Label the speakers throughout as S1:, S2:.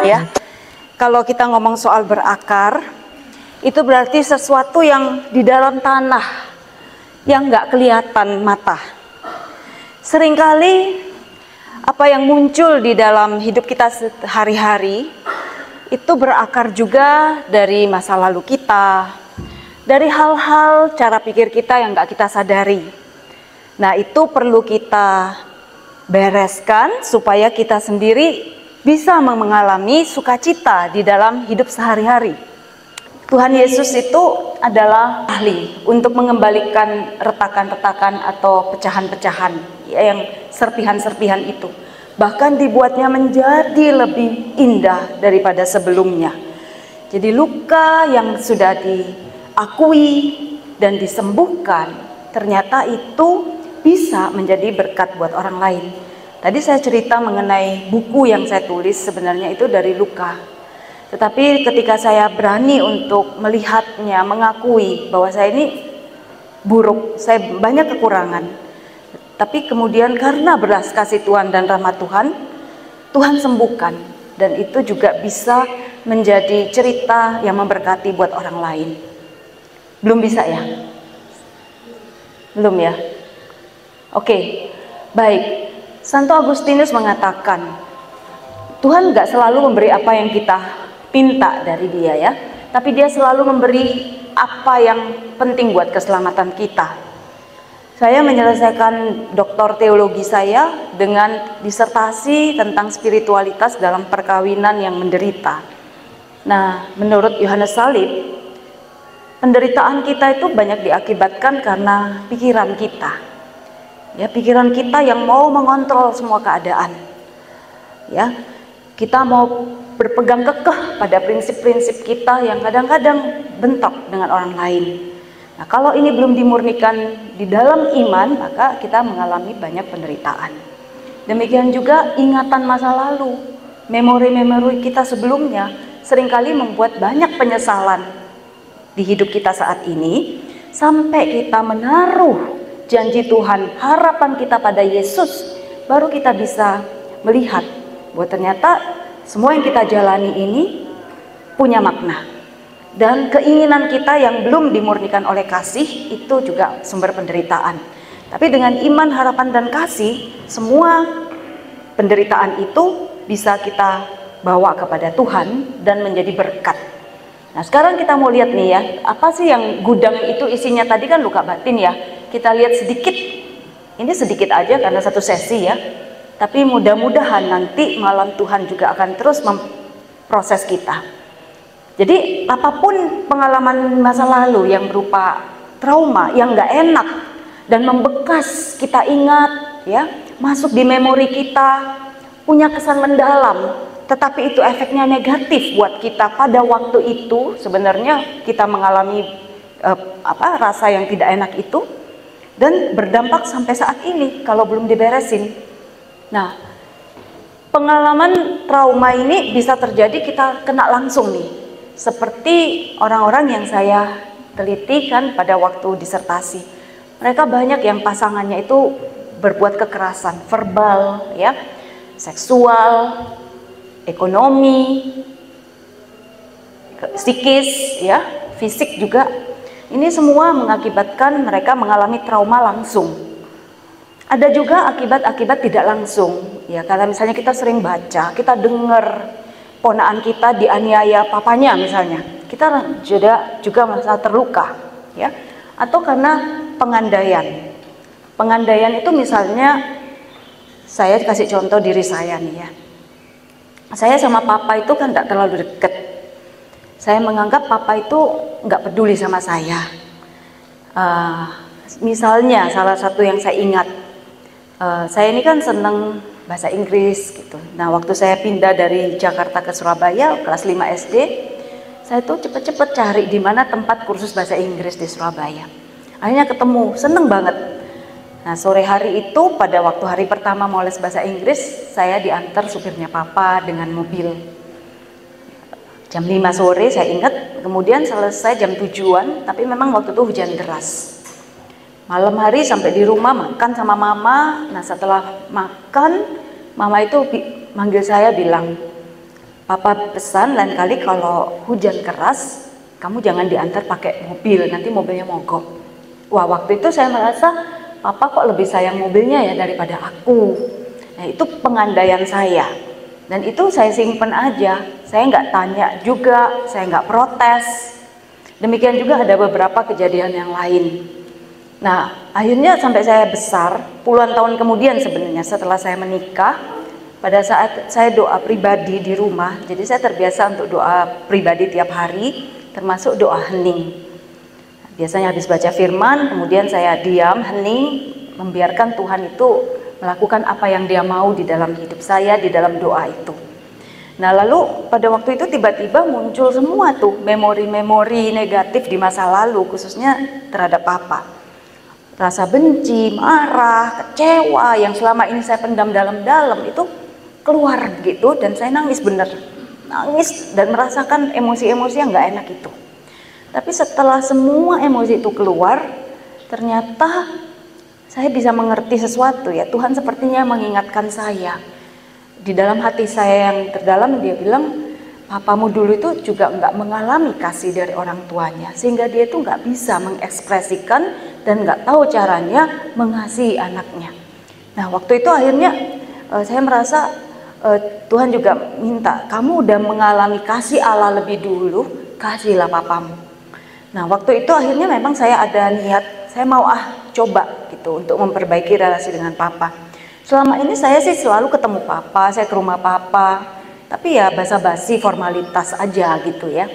S1: Ya, kalau kita ngomong soal berakar, itu berarti sesuatu yang di dalam tanah yang nggak kelihatan mata. Seringkali apa yang muncul di dalam hidup kita sehari-hari itu berakar juga dari masa lalu kita, dari hal-hal cara pikir kita yang nggak kita sadari. Nah, itu perlu kita bereskan supaya kita sendiri bisa mengalami sukacita di dalam hidup sehari-hari. Tuhan Yesus itu adalah ahli untuk mengembalikan retakan-retakan atau pecahan-pecahan yang serpihan-serpihan itu. Bahkan dibuatnya menjadi lebih indah daripada sebelumnya. Jadi luka yang sudah diakui dan disembuhkan, ternyata itu bisa menjadi berkat buat orang lain. Tadi saya cerita mengenai buku yang saya tulis, sebenarnya itu dari luka. Tetapi ketika saya berani untuk melihatnya, mengakui bahwa saya ini buruk, saya banyak kekurangan. Tapi kemudian karena belas kasih Tuhan dan rahmat Tuhan, Tuhan sembuhkan. Dan itu juga bisa menjadi cerita yang memberkati buat orang lain. Belum bisa ya? Belum ya? Oke, baik. Santo Agustinus mengatakan, Tuhan gak selalu memberi apa yang kita pinta dari dia ya, tapi dia selalu memberi apa yang penting buat keselamatan kita. Saya menyelesaikan doktor teologi saya dengan disertasi tentang spiritualitas dalam perkawinan yang menderita. Nah, menurut Yohanes Salib, penderitaan kita itu banyak diakibatkan karena pikiran kita. Ya, pikiran kita yang mau mengontrol semua keadaan. Ya, kita mau berpegang kekeh pada prinsip-prinsip kita yang kadang-kadang bentrok dengan orang lain. Nah, kalau ini belum dimurnikan di dalam iman, maka kita mengalami banyak penderitaan. Demikian juga ingatan masa lalu, memori-memori kita sebelumnya seringkali membuat banyak penyesalan di hidup kita saat ini, sampai kita menaruh janji Tuhan, harapan kita pada Yesus, baru kita bisa melihat bahwa ternyata semua yang kita jalani ini punya makna. Dan keinginan kita yang belum dimurnikan oleh kasih itu juga sumber penderitaan. Tapi dengan iman, harapan, dan kasih, semua penderitaan itu bisa kita bawa kepada Tuhan dan menjadi berkat. Nah, sekarang kita mau lihat nih ya, apa sih yang gudang itu isinya? Tadi kan luka batin ya. Kita lihat sedikit, ini sedikit aja karena satu sesi ya, tapi mudah-mudahan nanti malam Tuhan juga akan terus memproses kita. Jadi apapun pengalaman masa lalu yang berupa trauma yang nggak enak dan membekas, kita ingat ya, masuk di memori kita, punya kesan mendalam, tetapi itu efeknya negatif buat kita pada waktu itu. Sebenarnya kita mengalami rasa yang tidak enak itu, dan berdampak sampai saat ini kalau belum diberesin. Nah, pengalaman trauma ini bisa terjadi kita kena langsung nih, seperti orang-orang yang saya teliti kan pada waktu disertasi. Mereka banyak yang pasangannya itu berbuat kekerasan verbal ya, seksual, ekonomi, psikis ya, fisik juga. Ini semua mengakibatkan mereka mengalami trauma langsung. Ada juga akibat-akibat tidak langsung. Ya, karena misalnya kita sering baca, kita dengar ponaan kita dianiaya papanya misalnya. Kita juga merasa terluka, ya. Atau karena pengandaian. Pengandaian itu misalnya, saya kasih contoh diri saya nih ya. Saya sama papa itu kan tidak terlalu dekat. Saya menganggap papa itu nggak peduli sama saya. Misalnya salah satu yang saya ingat, saya ini kan seneng bahasa Inggris gitu. Nah, waktu saya pindah dari Jakarta ke Surabaya kelas 5 SD, saya tuh cepet-cepet cari di mana tempat kursus bahasa Inggris di Surabaya. Akhirnya ketemu, seneng banget. Nah, sore hari itu pada waktu hari pertama mau les bahasa Inggris, saya diantar supirnya papa dengan mobil. Jam 5 sore saya ingat, kemudian selesai jam 7-an, tapi memang waktu itu hujan deras. Malam hari sampai di rumah makan sama mama. Nah, setelah makan mama itu manggil saya bilang, papa pesan lain kali kalau hujan keras, kamu jangan diantar pakai mobil, nanti mobilnya mogok. Wah, waktu itu saya merasa, papa kok lebih sayang mobilnya ya daripada aku. Nah, itu pengandaian saya. Dan itu saya simpen aja, saya nggak tanya juga, saya nggak protes. Demikian juga ada beberapa kejadian yang lain. Nah, akhirnya sampai saya besar, puluhan tahun kemudian sebenarnya setelah saya menikah, pada saat saya doa pribadi di rumah, jadi saya terbiasa untuk doa pribadi tiap hari, termasuk doa hening. Biasanya habis baca firman, kemudian saya diam, hening, membiarkan Tuhan itu melakukan apa yang Dia mau di dalam hidup saya, di dalam doa itu. Nah, lalu pada waktu itu tiba-tiba muncul semua tuh memori-memori negatif di masa lalu, khususnya terhadap papa. Rasa benci, marah, kecewa yang selama ini saya pendam dalam-dalam itu keluar gitu, dan saya nangis bener, nangis dan merasakan emosi-emosi yang gak enak itu. Tapi setelah semua emosi itu keluar, ternyata saya bisa mengerti sesuatu ya. Tuhan sepertinya mengingatkan saya. Di dalam hati saya yang terdalam, Dia bilang, papamu dulu itu juga nggak mengalami kasih dari orang tuanya, sehingga dia itu nggak bisa mengekspresikan dan nggak tahu caranya mengasihi anaknya. Nah, waktu itu akhirnya saya merasa Tuhan juga minta, kamu udah mengalami kasih Allah lebih dulu, kasihlah papamu. Nah, waktu itu akhirnya memang saya ada niat, saya mau coba gitu untuk memperbaiki relasi dengan papa. Selama ini saya sih selalu ketemu papa, saya ke rumah papa, tapi ya basa-basi formalitas aja gitu ya.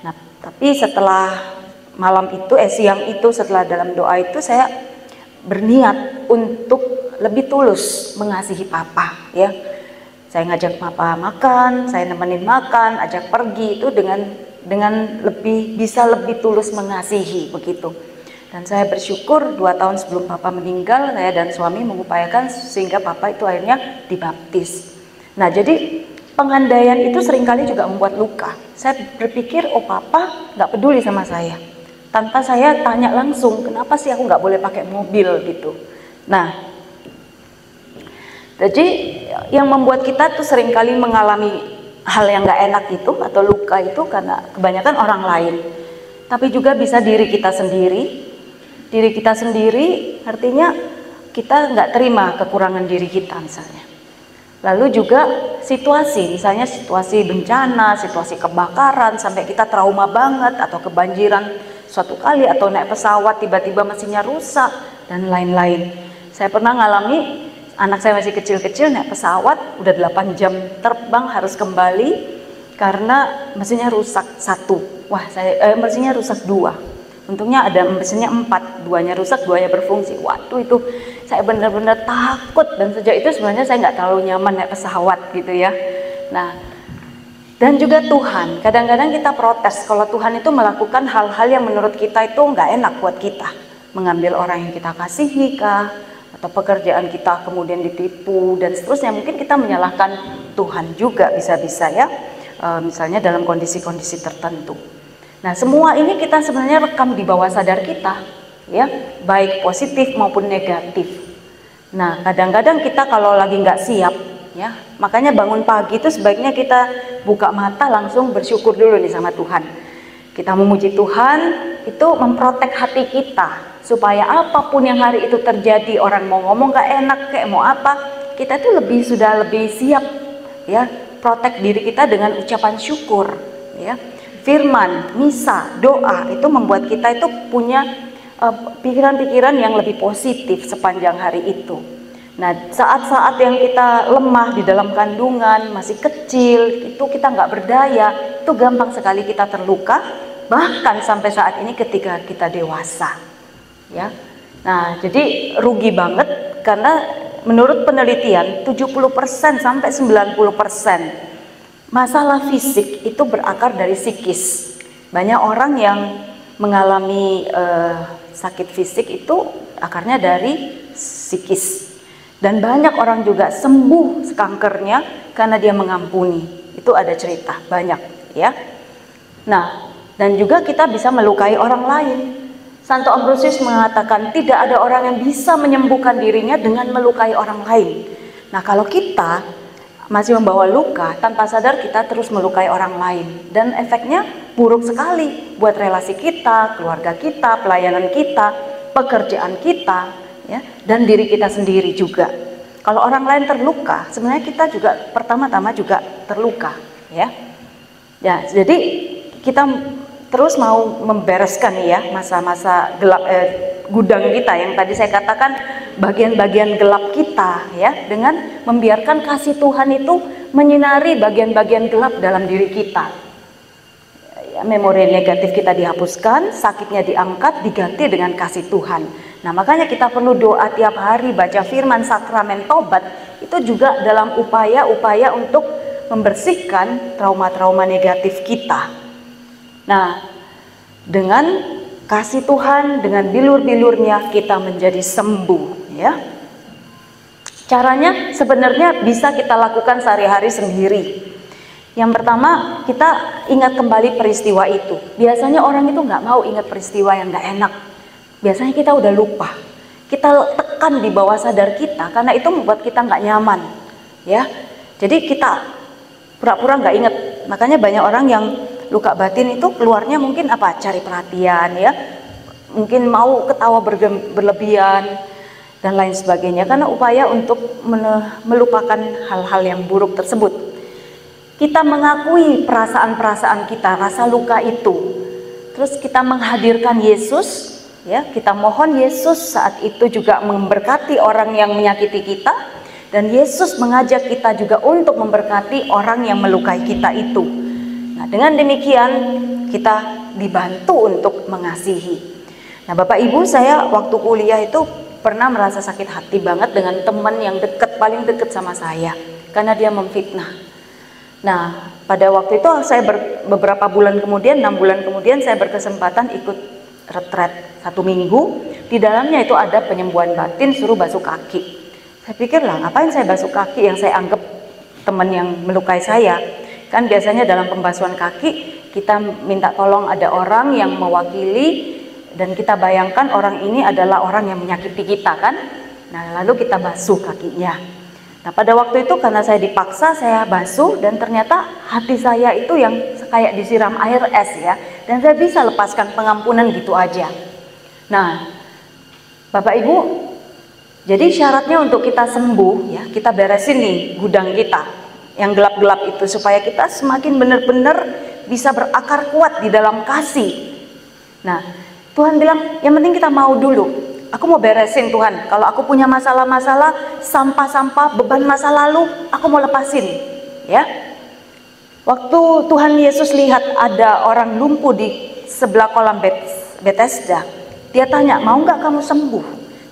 S1: Nah, tapi setelah malam itu, siang itu, setelah dalam doa itu, saya berniat untuk lebih tulus mengasihi papa ya. Saya ngajak papa makan, saya nemenin makan, ajak pergi, itu dengan bisa lebih tulus mengasihi begitu. Dan saya bersyukur 2 tahun sebelum papa meninggal, saya dan suami mengupayakan sehingga papa itu akhirnya dibaptis. Nah, jadi pengandaian itu seringkali juga membuat luka. Saya berpikir, oh papa nggak peduli sama saya. Tanpa saya tanya langsung, kenapa sih aku nggak boleh pakai mobil gitu. Nah, jadi yang membuat kita tuh seringkali mengalami hal yang nggak enak itu atau luka itu karena kebanyakan orang lain. Tapi juga bisa diri kita sendiri. Diri kita sendiri artinya kita nggak terima kekurangan diri kita misalnya. Lalu juga situasi, misalnya situasi bencana, situasi kebakaran, sampai kita trauma banget, atau kebanjiran suatu kali, atau naik pesawat tiba-tiba mesinnya rusak, dan lain-lain. Saya pernah ngalami, anak saya masih kecil-kecil naik pesawat, udah 8 jam terbang harus kembali, karena mesinnya rusak 1. Wah, mesinnya rusak 2. Untungnya ada mesinnya 4, 2-nya rusak, 2-nya berfungsi. Waduh, itu saya benar-benar takut, dan sejak itu sebenarnya saya nggak terlalu nyaman naik pesawat gitu ya. Nah, dan juga Tuhan, kadang-kadang kita protes kalau Tuhan itu melakukan hal-hal yang menurut kita itu nggak enak buat kita, mengambil orang yang kita kasihi kah, atau pekerjaan kita kemudian ditipu dan seterusnya. Mungkin kita menyalahkan Tuhan juga bisa-bisa ya, misalnya dalam kondisi-kondisi tertentu. Nah, semua ini kita sebenarnya rekam di bawah sadar kita, ya, baik positif maupun negatif. Nah, kadang-kadang kita kalau lagi nggak siap, ya, makanya bangun pagi itu sebaiknya kita buka mata langsung bersyukur dulu nih sama Tuhan. Kita memuji Tuhan, itu memprotek hati kita, supaya apapun yang hari itu terjadi, orang mau ngomong nggak enak, kayak mau apa, kita tuh sudah lebih siap, ya, protek diri kita dengan ucapan syukur, ya. Firman, misa, doa itu membuat kita itu punya pikiran-pikiran yang lebih positif sepanjang hari itu. Nah, saat-saat yang kita lemah di dalam kandungan, masih kecil, itu kita nggak berdaya, itu gampang sekali kita terluka, bahkan sampai saat ini ketika kita dewasa. Ya. Nah, jadi rugi banget karena menurut penelitian 70% sampai 90% masalah fisik itu berakar dari psikis. Banyak orang yang mengalami sakit fisik itu akarnya dari psikis. Dan banyak orang juga sembuh kankernya karena dia mengampuni. Itu ada cerita banyak, ya. Nah, dan juga kita bisa melukai orang lain. Santo Ambrosius mengatakan tidak ada orang yang bisa menyembuhkan dirinya dengan melukai orang lain. Nah, kalau kita masih membawa luka, tanpa sadar kita terus melukai orang lain, dan efeknya buruk sekali buat relasi kita, keluarga kita, pelayanan kita, pekerjaan kita, ya, dan diri kita sendiri juga. Kalau orang lain terluka, sebenarnya kita juga pertama-tama juga terluka, ya. Ya, jadi kita terus mau membereskan ya masa-masa gelap, gudang kita yang tadi saya katakan, bagian-bagian gelap kita, ya, dengan membiarkan kasih Tuhan itu menyinari bagian-bagian gelap dalam diri kita. Ya, memori negatif kita dihapuskan, sakitnya diangkat, diganti dengan kasih Tuhan. Nah, makanya kita perlu doa tiap hari, baca firman, sakramen tobat, itu juga dalam upaya-upaya untuk membersihkan trauma-trauma negatif kita. Nah, dengan kasih Tuhan, dengan bilur-bilurnya kita menjadi sembuh, ya. Caranya sebenarnya bisa kita lakukan sehari-hari sendiri. Yang pertama, kita ingat kembali peristiwa itu. Biasanya orang itu nggak mau ingat peristiwa yang nggak enak. Biasanya kita udah lupa. Kita tekan di bawah sadar kita karena itu membuat kita nggak nyaman, ya. Jadi kita pura-pura nggak ingat. Makanya banyak orang yang luka batin itu keluarnya mungkin apa? Cari perhatian, ya. Mungkin mau ketawa berlebihan dan lain sebagainya, karena upaya untuk melupakan hal-hal yang buruk tersebut. Kita mengakui perasaan-perasaan kita, rasa luka itu. Terus kita menghadirkan Yesus, ya, kita mohon Yesus saat itu juga memberkati orang yang menyakiti kita, dan Yesus mengajak kita juga untuk memberkati orang yang melukai kita itu. Nah, dengan demikian kita dibantu untuk mengasihi. Nah, Bapak Ibu, saya waktu kuliah itu pernah merasa sakit hati banget dengan teman yang dekat, paling dekat sama saya, karena dia memfitnah. Nah, pada waktu itu saya beberapa bulan kemudian, 6 bulan kemudian, saya berkesempatan ikut retret 1 minggu. Di dalamnya itu ada penyembuhan batin, suruh basuh kaki. Saya pikir lah, ngapain saya basuh kaki yang saya anggap teman yang melukai saya. Kan biasanya dalam pembasuhan kaki kita minta tolong ada orang yang mewakili, dan kita bayangkan orang ini adalah orang yang menyakiti kita kan. Nah, lalu kita basuh kakinya. Nah, pada waktu itu karena saya dipaksa, saya basuh, dan ternyata hati saya itu yang kayak disiram air es, ya. Dan saya bisa lepaskan pengampunan gitu aja. Nah, Bapak Ibu, jadi syaratnya untuk kita sembuh, ya, kita beresin nih gudang kita yang gelap-gelap itu, supaya kita semakin benar-benar bisa berakar kuat di dalam kasih. Nah, Tuhan bilang, yang penting kita mau dulu. Aku mau beresin Tuhan. Kalau aku punya masalah-masalah, sampah-sampah, beban masa lalu, aku mau lepasin, ya. Waktu Tuhan Yesus lihat ada orang lumpuh di sebelah kolam Bethesda, dia tanya, mau nggak kamu sembuh?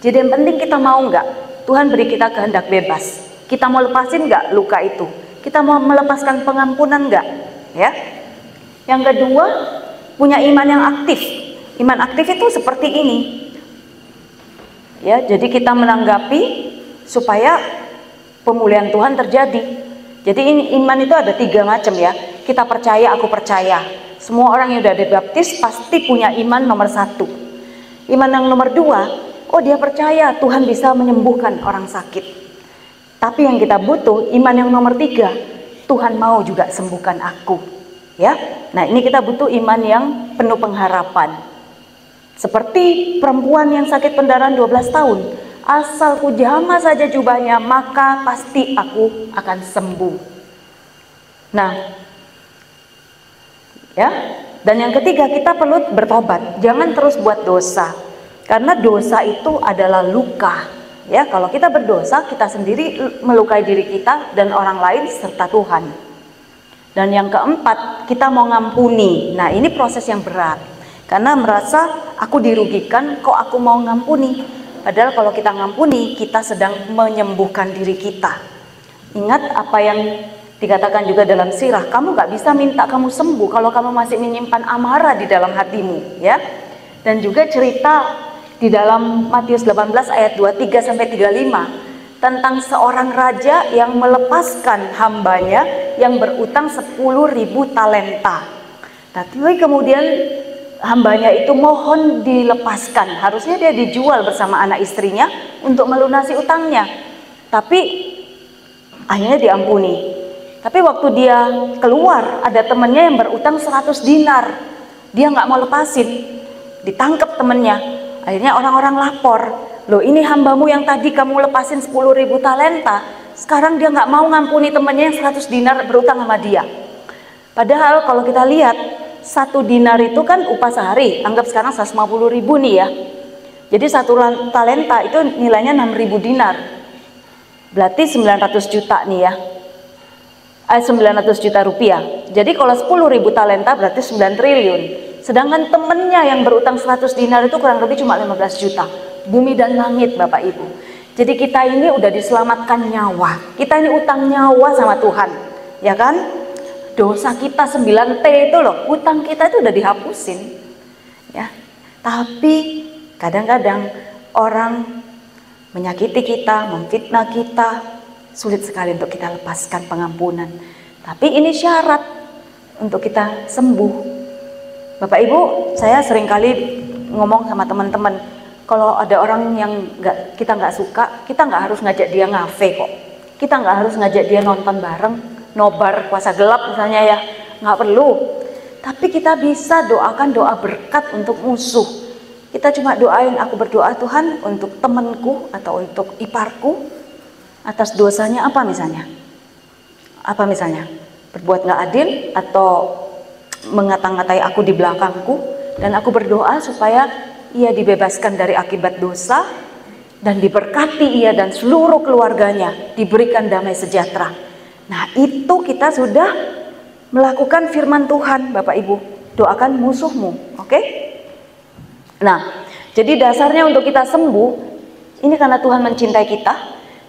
S1: Jadi yang penting kita mau nggak? Tuhan beri kita kehendak bebas. Kita mau lepasin nggak luka itu? Kita mau melepaskan pengampunan nggak? Ya. Yang kedua, punya iman yang aktif. Iman aktif itu seperti ini. Ya, jadi kita menanggapi supaya pemulihan Tuhan terjadi. Jadi ini iman itu ada 3 macam, ya. Kita percaya, aku percaya. Semua orang yang sudah dibaptis pasti punya iman nomor 1. Iman yang nomor 2, oh dia percaya Tuhan bisa menyembuhkan orang sakit. Tapi yang kita butuh iman yang nomor 3, Tuhan mau juga sembuhkan aku, ya. Nah, ini kita butuh iman yang penuh pengharapan. Seperti perempuan yang sakit pendarahan 12 tahun, asal ku jamah saja jubahnya, maka pasti aku akan sembuh. Nah, ya. Dan yang ketiga, kita perlu bertobat. Jangan terus buat dosa, karena dosa itu adalah luka. Ya, kalau kita berdosa, kita sendiri melukai diri kita dan orang lain serta Tuhan. Dan yang keempat, kita mau ngampuni. Nah, ini proses yang berat. Karena merasa aku dirugikan, kok aku mau ngampuni. Padahal kalau kita ngampuni, kita sedang menyembuhkan diri kita. Ingat apa yang dikatakan juga dalam sirah, kamu gak bisa minta kamu sembuh kalau kamu masih menyimpan amarah di dalam hatimu, ya. Dan juga cerita di dalam Matius 18 ayat 23-35 tentang seorang raja yang melepaskan hambanya yang berutang 10.000 talenta. Tapi kemudian hambanya itu mohon dilepaskan. Harusnya dia dijual bersama anak istrinya untuk melunasi utangnya. Tapi akhirnya diampuni. Tapi waktu dia keluar, ada temennya yang berutang 100 dinar. Dia nggak mau lepasin, ditangkap temennya. Akhirnya orang-orang lapor, loh ini hambamu yang tadi kamu lepasin 10.000 talenta, sekarang dia nggak mau ngampuni temennya yang 100 dinar berutang sama dia. Padahal kalau kita lihat, 1 dinar itu kan upah sehari, anggap sekarang 150.000 nih ya. Jadi 1 talenta itu nilainya 6.000 dinar. Berarti 900 juta nih ya. 900 juta rupiah. Jadi kalau 10.000 talenta berarti 9 triliun. Sedangkan temennya yang berutang 100 dinar itu kurang lebih cuma 15 juta. Bumi dan langit Bapak Ibu. Jadi kita ini udah diselamatkan nyawa. Kita ini utang nyawa sama Tuhan. Ya kan? Dosa kita 9T itu loh, utang kita itu udah dihapusin. Ya. Tapi kadang-kadang orang menyakiti kita, memfitnah kita, sulit sekali untuk kita lepaskan pengampunan. Tapi ini syarat untuk kita sembuh. Bapak Ibu, saya seringkali ngomong sama teman-teman, kalau ada orang yang kita nggak suka, kita nggak harus ngajak dia ngafe kok. Kita nggak harus ngajak dia nonton bareng, nobar puasa gelap misalnya ya, nggak perlu. Tapi kita bisa doakan doa berkat untuk musuh. Kita cuma doain, aku berdoa Tuhan untuk temanku atau untuk iparku atas dosanya apa misalnya? Apa misalnya? Berbuat nggak adil atau mengata-ngatai aku di belakangku, dan aku berdoa supaya ia dibebaskan dari akibat dosa dan diberkati ia dan seluruh keluarganya, diberikan damai sejahtera. Nah, itu kita sudah melakukan firman Tuhan, Bapak Ibu. Doakan musuhmu, oke? Nah, jadi dasarnya untuk kita sembuh, ini karena Tuhan mencintai kita,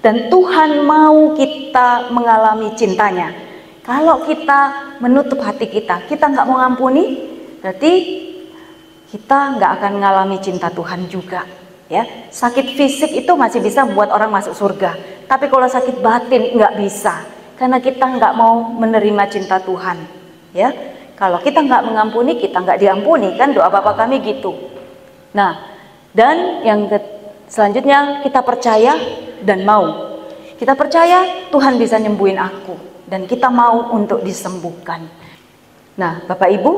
S1: dan Tuhan mau kita mengalami cintanya. Kalau kita menutup hati kita nggak mau ngampuni, berarti kita nggak akan mengalami cinta Tuhan juga. Ya, sakit fisik itu masih bisa membuat orang masuk surga, tapi kalau sakit batin nggak bisa, karena kita nggak mau menerima cinta Tuhan. Ya, kalau kita nggak mengampuni, kita nggak diampuni, kan doa Bapa kami gitu. Nah, dan yang selanjutnya kita percaya dan mau. Kita percaya Tuhan bisa nyembuhin aku, dan kita mau untuk disembuhkan. Nah, Bapak Ibu,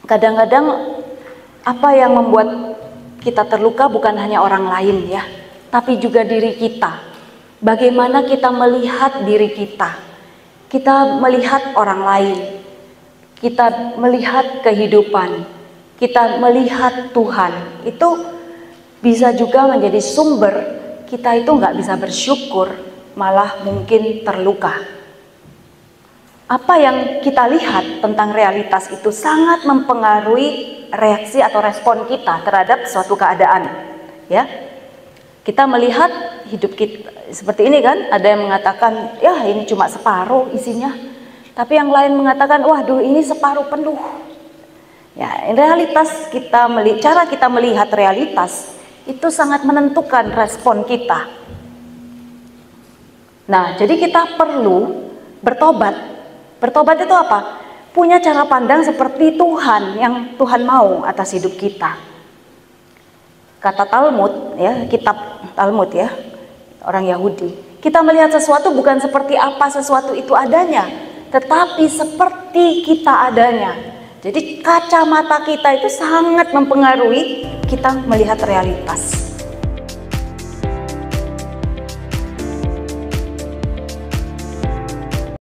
S1: kadang-kadang apa yang membuat kita terluka bukan hanya orang lain ya, tapi juga diri kita. Bagaimana kita melihat diri kita? Kita melihat orang lain. Kita melihat kehidupan. Kita melihat Tuhan. Itu bisa juga menjadi sumber kita itu nggak bisa bersyukur, malah mungkin terluka. Apa yang kita lihat tentang realitas itu sangat mempengaruhi reaksi atau respon kita terhadap suatu keadaan. Ya, kita melihat hidup kita seperti ini kan, ada yang mengatakan, ya ini cuma separuh isinya, tapi yang lain mengatakan, waduh ini separuh penuh. Ya, realitas kita, cara kita melihat realitas itu sangat menentukan respon kita. Nah, jadi kita perlu bertobat. Bertobat itu apa? Punya cara pandang seperti Tuhan, yang Tuhan mau atas hidup kita. Kata Talmud, ya, kitab Talmud ya, orang Yahudi. Kita melihat sesuatu bukan seperti apa sesuatu itu adanya, tetapi seperti kita adanya. Jadi kacamata kita itu sangat mempengaruhi kita melihat realitas.